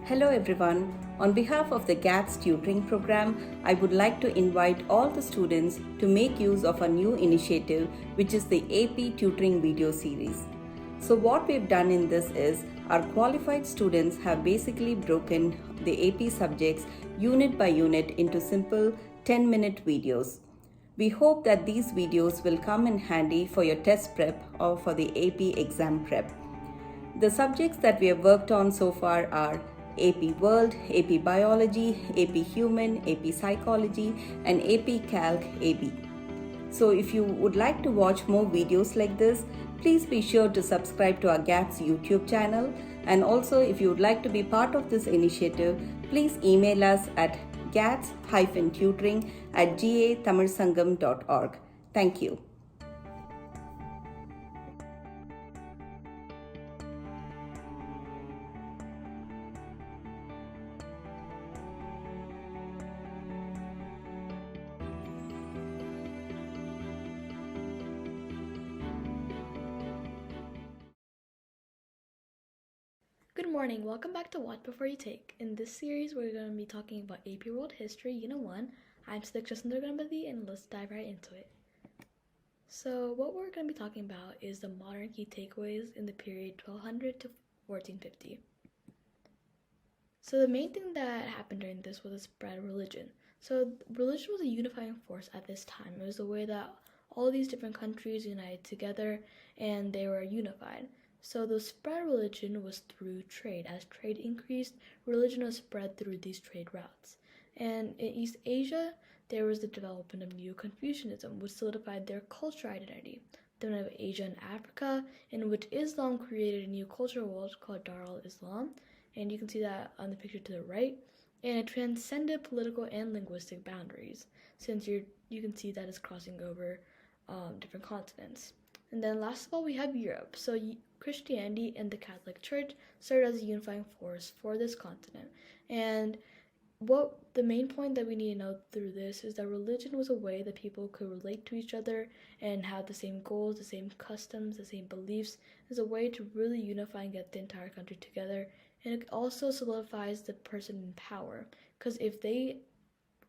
Hello everyone. On behalf of the GATS tutoring program, I would like to invite all the students to make use of a new initiative, which is the AP tutoring video series. So what we've done in this is our qualified students have basically broken the AP subjects unit by unit into simple 10-minute videos. We hope that these videos will come in handy for your test prep or for the AP exam prep. The subjects that we have worked on so far are AP World, AP Biology, AP Human, AP Psychology, and AP Calc AB. So if you would like to watch more videos like this, please be sure to subscribe to our GATS YouTube channel. And also if you would like to be part of this initiative, please email us at gats-tutoring@gatamilsangam.org. Thank you. Good morning, welcome back to Watch Before You Take. In this series, we're going to be talking about AP World History, Unit 1. I'm Sudhiksha Sundrakanabady, and let's dive right into it. So, what we're going to be talking about is the modern key takeaways in the period 1200 to 1450. So, the main thing that happened during this was the spread of religion. So, religion was a unifying force at this time. It was the way that all these different countries united together and they were unified. So the spread of religion was through trade. As trade increased, religion was spread through these trade routes. And in East Asia, there was the development of Neo-Confucianism, which solidified their cultural identity. Then we have Asia and Africa, in which Islam created a new cultural world called Dar al-Islam. And you can see that on the picture to the right. And it transcended political and linguistic boundaries, since you can see that it's crossing over different continents. And then last of all, we have Europe. So Christianity and the Catholic Church served as a unifying force for this continent. And what the main point that we need to know through this is that religion was a way that people could relate to each other and have the same goals, the same customs, the same beliefs. It's a way to really unify and get the entire country together. And it also solidifies the person in power, because if they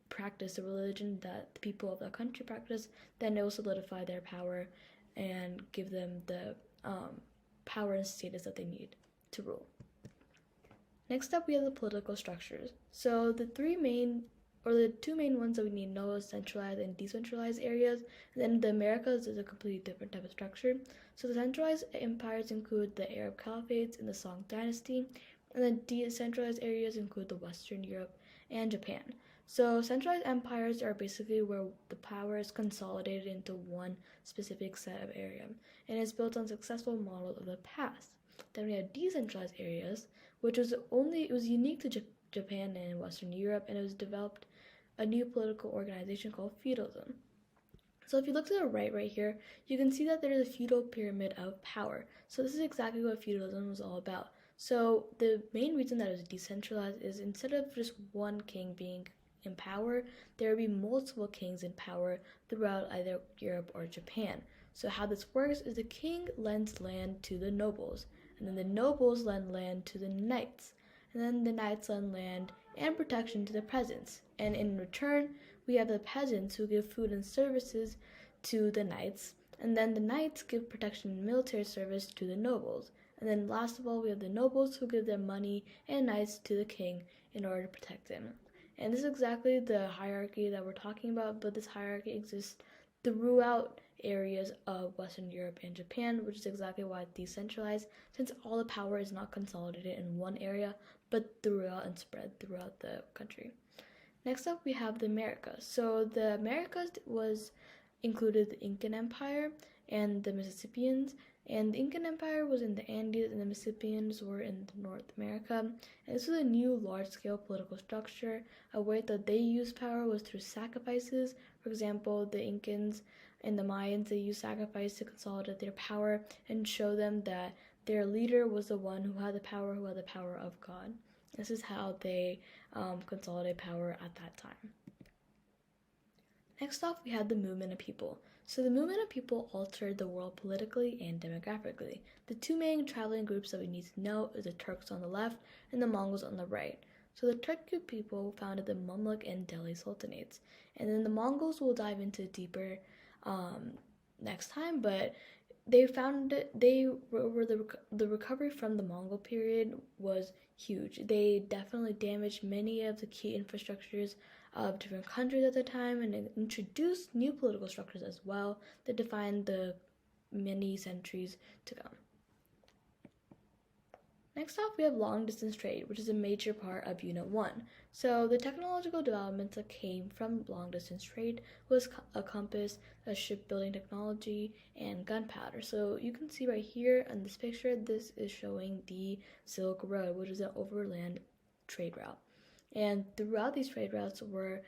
practice the religion that the people of the country practice, then it will solidify their power and give them the power and status that they need to rule. Next up, we have the political structures. So the two main ones that we need to know is centralized and decentralized areas. And then the Americas is a completely different type of structure. So the centralized empires include the Arab Caliphates and the Song Dynasty, and the decentralized areas include the Western Europe and Japan. So centralized empires are basically where the power is consolidated into one specific set of area, and is built on successful model of the past. Then we have decentralized areas, which was unique to Japan and Western Europe, and it was developed a new political organization called feudalism. So if you look to the right here, you can see that there is a feudal pyramid of power. So this is exactly what feudalism was all about. So the main reason that it was decentralized is instead of just one king being in power, there would be multiple kings in power throughout either Europe or Japan. So how this works is the king lends land to the nobles, and then the nobles lend land to the knights, and then the knights lend land and protection to the peasants. And in return, we have the peasants who give food and services to the knights, and then the knights give protection and military service to the nobles. And then last of all, we have the nobles who give their money and knights to the king in order to protect him. And this is exactly the hierarchy that we're talking about, but this hierarchy exists throughout areas of Western Europe and Japan, which is exactly why it's decentralized, since all the power is not consolidated in one area, but throughout and spread throughout the country. Next up, we have the Americas. So the Americas included the Incan Empire and the Mississippians, and the Incan Empire was in the Andes and the Mississippians were in North America. And this was a new large-scale political structure. A way that they used power was through sacrifices. For example, the Incans and the Mayans, they used sacrifice to consolidate their power and show them that their leader was the one who had the power of God. This is how they consolidated power at that time. Next off, we had the movement of people. So the movement of people altered the world politically and demographically. The two main traveling groups that we need to know is the Turks on the left and the Mongols on the right. So the Turkic people founded the Mamluk and Delhi Sultanates. And then the Mongols will dive into deeper next time, but the recovery from the Mongol period was huge. They definitely damaged many of the key infrastructures of different countries at the time and introduced new political structures as well that defined the many centuries to come. Next off, we have long distance trade, which is a major part of Unit 1. So the technological developments that came from long distance trade was a compass, a shipbuilding technology, and gunpowder. So you can see right here in this picture, this is showing the Silk Road, which is an overland trade route. And throughout these trade routes were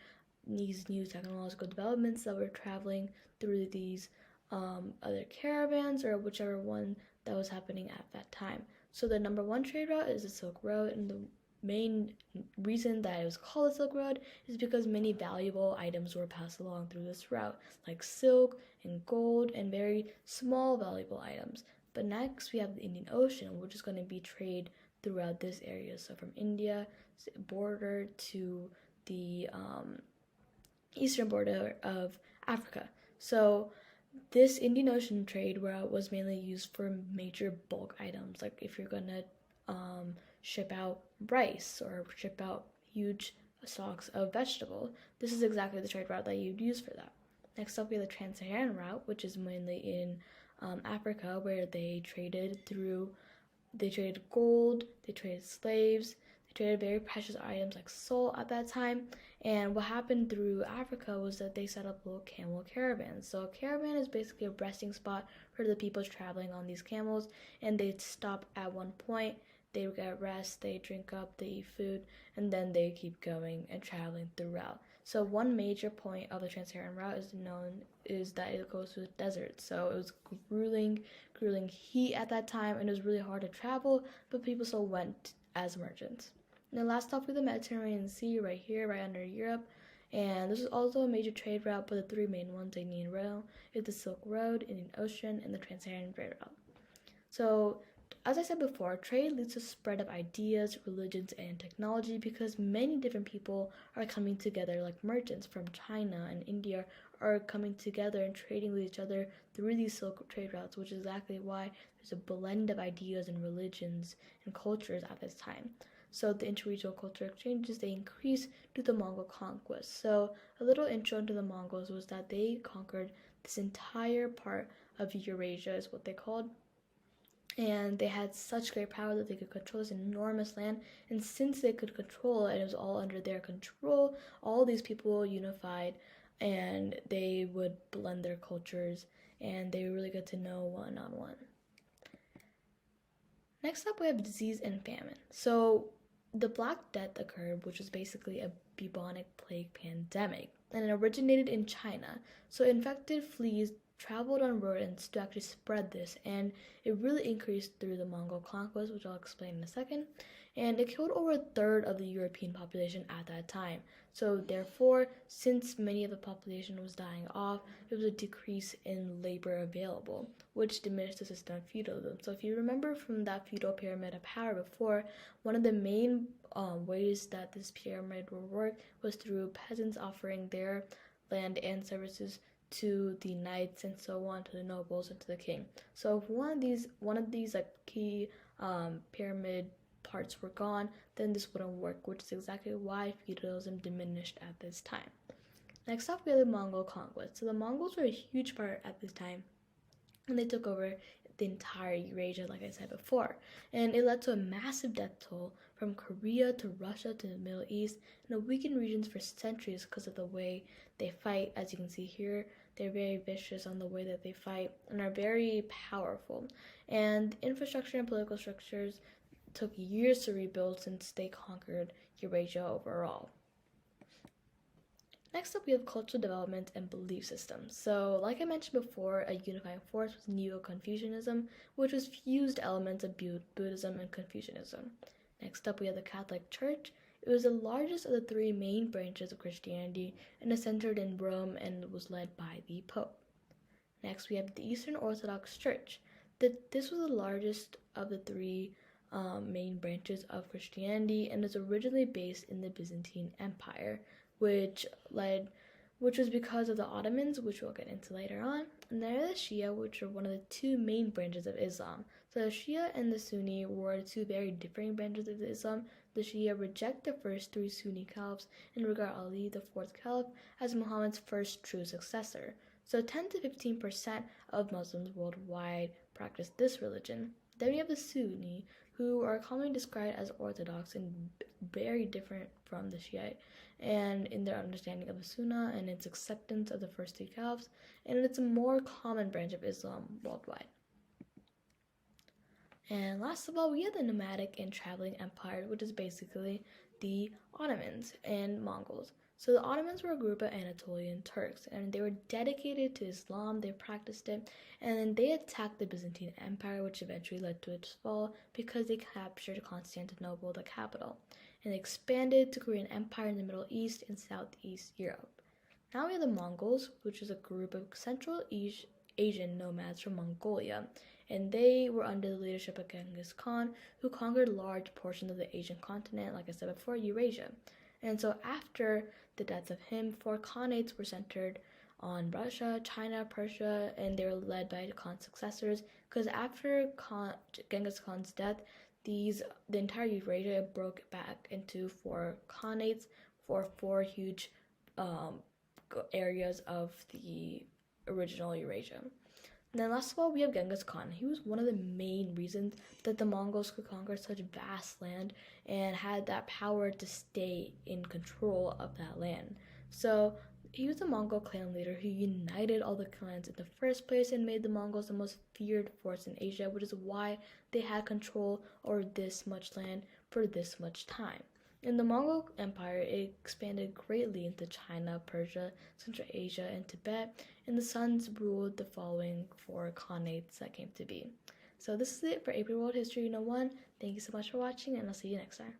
these new technological developments that were traveling through these other caravans or whichever one that was happening at that time. So the number one trade route is the Silk Road, and the main reason that it was called the Silk Road is because many valuable items were passed along through this route, like silk and gold and very small valuable items. But next we have the Indian Ocean, which is going to be trade throughout this area. So from India border to the eastern border of Africa. So this Indian Ocean trade route was mainly used for major bulk items, like if you're gonna ship out rice or ship out huge stocks of vegetable. This is exactly the trade route that you'd use for that. Next up, we have the Trans-Saharan route, which is mainly in Africa, where they traded gold, they traded slaves, they traded very precious items like salt at that time. And what happened through Africa was that they set up little camel caravans. So a caravan is basically a resting spot for the people traveling on these camels, and they'd stop at one point, they get rest, they drink up, they eat food, and then they keep going and traveling throughout. So one major point of the Trans-Saharan route is that it goes through the desert. So it was grueling heat at that time, and it was really hard to travel, but people still went as merchants. And then last off, with the Mediterranean Sea right here, right under Europe. And this is also a major trade route, but the three main ones I need to know is the Silk Road, Indian Ocean, and the Trans-Saharan Trade Route. So, as I said before, trade leads to spread of ideas, religions, and technology because many different people are coming together, like merchants from China and India are coming together and trading with each other through these Silk trade routes, which is exactly why there's a blend of ideas and religions and cultures at this time. So the interregional cultural exchanges, they increased due to the Mongol conquest. So a little intro into the Mongols was that they conquered this entire part of Eurasia is what they called. And they had such great power that they could control this enormous land. And since they could control it, it was all under their control, all these people unified and they would blend their cultures and they really get to know one-on-one. Next up, we have disease and famine. So the Black Death occurred, which was basically a bubonic plague pandemic, and it originated in China. So infected fleas traveled on rodents to actually spread this, and it really increased through the Mongol conquest, which I'll explain in a second. And it killed over a third of the European population at that time. So therefore, since many of the population was dying off, there was a decrease in labor available, which diminished the system of feudalism. So if you remember from that feudal pyramid of power before, one of the main ways that this pyramid would work was through peasants offering their land and services to the knights and so on, to the nobles and to the king. So if one of these like key pyramid parts were gone, then this wouldn't work, which is exactly why feudalism diminished at this time. Next up, we have the Mongol conquest. So the Mongols were a huge part at this time, and they took over the entire Eurasia, like I said before, and it led to a massive death toll from Korea to Russia to the Middle East, and it weakened regions for centuries because of the way they fight. As you can see here, they're very vicious on the way that they fight and are very powerful. And infrastructure and political structures took years to rebuild since they conquered Eurasia overall. Next up, we have cultural development and belief systems. So, like I mentioned before, a unifying force was Neo-Confucianism, which was fused elements of Buddhism and Confucianism. Next up, we have the Catholic Church, It was the largest of the three main branches of Christianity and is centered in Rome and was led by the Pope. Next, we have the Eastern Orthodox Church. This was the largest of the three main branches of Christianity and is originally based in the Byzantine Empire, which was because of the Ottomans, which we'll get into later on. And there are the Shia, which are one of the two main branches of Islam. So the Shia and the Sunni were two very different branches of Islam. The Shia reject the first three Sunni caliphs and regard Ali, the fourth caliph, as Muhammad's first true successor. So 10 to 15% of Muslims worldwide practice this religion. Then we have the Sunni, who are commonly described as orthodox and very different from the Shiite, and in their understanding of the Sunnah and its acceptance of the first three caliphs, and it's a more common branch of Islam worldwide. And last of all, we have the nomadic and traveling empires, which is basically the Ottomans and Mongols. So the Ottomans were a group of Anatolian Turks, and they were dedicated to Islam. They practiced it, and then they attacked the Byzantine Empire, which eventually led to its fall because they captured Constantinople, the capital, and expanded to create an empire in the Middle East and Southeast Europe. Now we have the Mongols, which is a group of Central Asian nomads from Mongolia, and they were under the leadership of Genghis Khan, who conquered large portions of the Asian continent, like I said before, Eurasia. And so after the death of him, four khanates were centered on Russia, China, Persia, and they were led by Khan's successors, because after Genghis Khan's death, the entire Eurasia broke back into four khanates for four huge areas of the original Eurasia. And then last of all, we have Genghis Khan. He was one of the main reasons that the Mongols could conquer such vast land and had that power to stay in control of that land. So he was a Mongol clan leader who united all the clans in the first place and made the Mongols the most feared force in Asia, which is why they had control over this much land for this much time. In the Mongol Empire, it expanded greatly into China, Persia, Central Asia, and Tibet, and the sons ruled the following four khanates that came to be. So this is it for AP World History 101. Thank you so much for watching, and I'll see you next time.